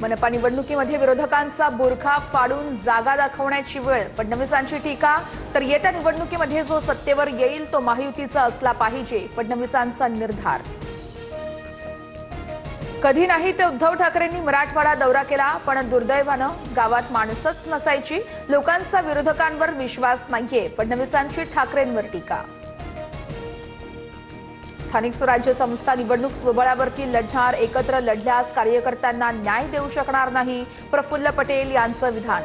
मनपा निवडणुकीमध्ये विरोधकांचा बुरखा फाडून जागा दाखवण्याची वेळ, फडणवीसांची टीका. तर येत्या निवडणुकीमध्ये जो सत्तेवर येईल तो महायुतीचा असला पाहिजे, फडणवीसांचा निर्धार. कधी नाही ते उद्धव ठाकरेंनी मराठवाडा दौरा केला, पण दुर्दैवानं गावात माणसंच नसायची. लोकांचा विरोधकांवर विश्वास नाहीये, फडणवीसांची ठाकरेंवर टीका. स्थानिक स्वराज्य संस्था निवडणूक स्वबळावरती लढणार, एकत्र लढल्यास कार्यकर्त्यांना न्याय देऊ शकणार नाही, प्रफुल्ल पटेल यांचं विधान.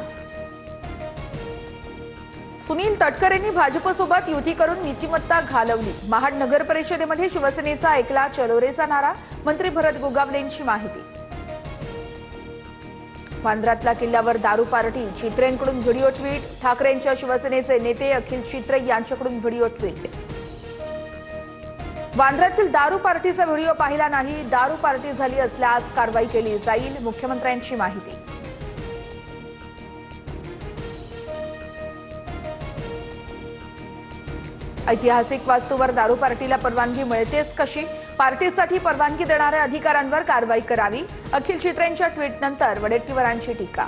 सुनील तटकरेंनी भाजपसोबत युती करून नीतिमत्ता घालवली. महाड नगर परिषदेमध्ये शिवसेनेचा ऐकला चलोरेचा नारा, मंत्री भरत गोगावलेंची माहिती. वांद्र्यातल्या किल्ल्यावर दारू पार्टी, चित्रेंकडून व्हिडिओ ट्विट. ठाकरेंच्या शिवसेनेचे नेते अखिल चित्रे यांच्याकडून व्हिडिओ ट्विट. वांद्र्यातील दारू पार्टीचा व्हिडिओ पाहिला नाही, दारू पार्टी झाली असल्यास कारवाई केली जाईल, मुख्यमंत्र्यांची माहिती. ऐतिहासिक वास्तूवर दारू पार्टीला परवानगी मिळतेच कशी? पार्टीसाठी परवानगी देणाऱ्या अधिकाऱ्यांवर कारवाई करावी, अखिल चित्रेंच्या ट्विटनंतर वडेट्टीवारांची टीका.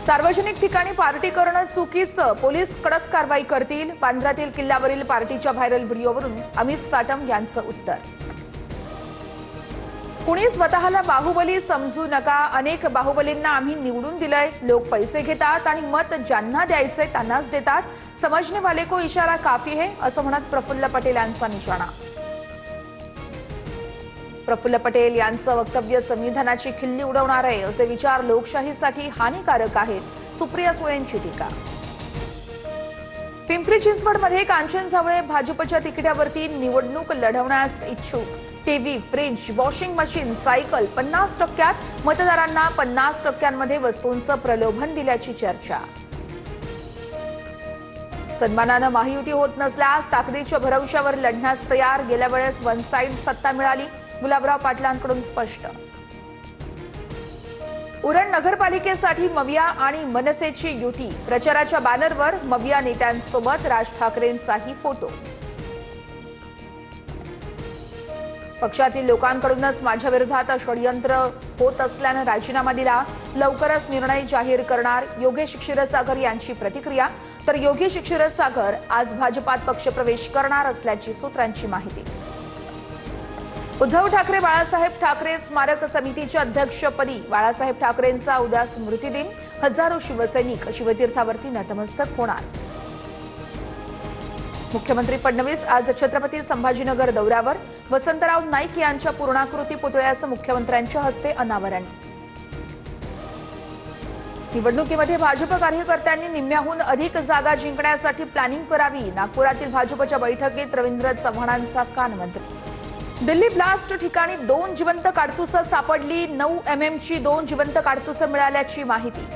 सार्वजनिक ठिकाणी पार्टी करणं चुकीचं, पोलीस कडक कारवाई करतील. वांद्र्यातील किल्ल्यावरील पार्टीच्या व्हायरल व्हिडिओवरून अमित साटम यांचं उत्तर. कुणी स्वतःला बाहुबली समजू नका, अनेक बाहुबलींना आम्ही निवडून दिलंय. लोक पैसे घेतात आणि मत ज्यांना द्यायचे त्यांनाच देतात. समजने वाले को इशारा काफी है, असं म्हणत प्रफुल्ल पटेल यांचा निशाणा. प्रफुल्ल पटेल यांचं वक्तव्य संविधानाची खिल्ली उडवणार आहे, असे विचार लोकशाहीसाठी हानिकारक आहेत, सुप्रिया सुळेंची टीका. पिंपरी चिंचवडमध्ये कांचन झावळे भाजपच्या तिकिटावरती निवडणूक लढवण्यास इच्छुक. TV, fridge, washing machine, cycle 50%, मतदारांना 50%मध्ये वस्तूंचं प्रलोभन दिल्याची चर्चा. सन्मानानं महायुती होत नसल्यास ताकदीच्या भरवशावर लढण्यास तयार, गेल्या वेळेस वन साइड सत्ता मिळाली, गुलाबराव पाटलांकडून स्पष्ट. उरण नगरपालिकेसाठी मविया आणि मनसेची युती, प्रचाराच्या बॅनरवर मविया नेत्यांसोबत राज ठाकरेंचाही फोटो. पक्षातील लोकांकडूनच माझ्या विरोधात षडयंत्र होत असल्यानं राजीनामा दिला, लवकरच निर्णय जाहीर करणार, योगेश क्षीरसागर यांची प्रतिक्रिया. तर योगेश क्षीरसागर आज भाजपात पक्षप्रवेश करणार असल्याची सूत्रांची माहिती. उद्धव ठाकरे बाळासाहेब ठाकरे स्मारक समितीच्या अध्यक्षपदी, बाळासाहेब ठाकरेंचा उद्या स्मृतिदिन, हजारो शिवसैनिक शिवतीर्थावरती नतमस्तक होणार. मुख्यमंत्री फडणवीस आज छत्रपती संभाजीनगर दौऱ्यावर, वसंतराव नाईक यांच्या पूर्णाकृती पुतळ्याचं मुख्यमंत्र्यांच्या हस्ते अनावरण. निवडणुकीमध्ये भाजप कार्यकर्त्यांनी निम्म्याहून अधिक जागा जिंकण्यासाठी प्लॅनिंग करावी, नागपुरातील भाजपच्या बैठकीत रवींद्र चव्हाणांचा कानमंत्र. दिल्ली ब्लास्ट ठिकाणी 2 जिवंत काडतुसं सापडली, 9 mm ची 2 जिवंत काडतुसं मिळाल्याची माहिती.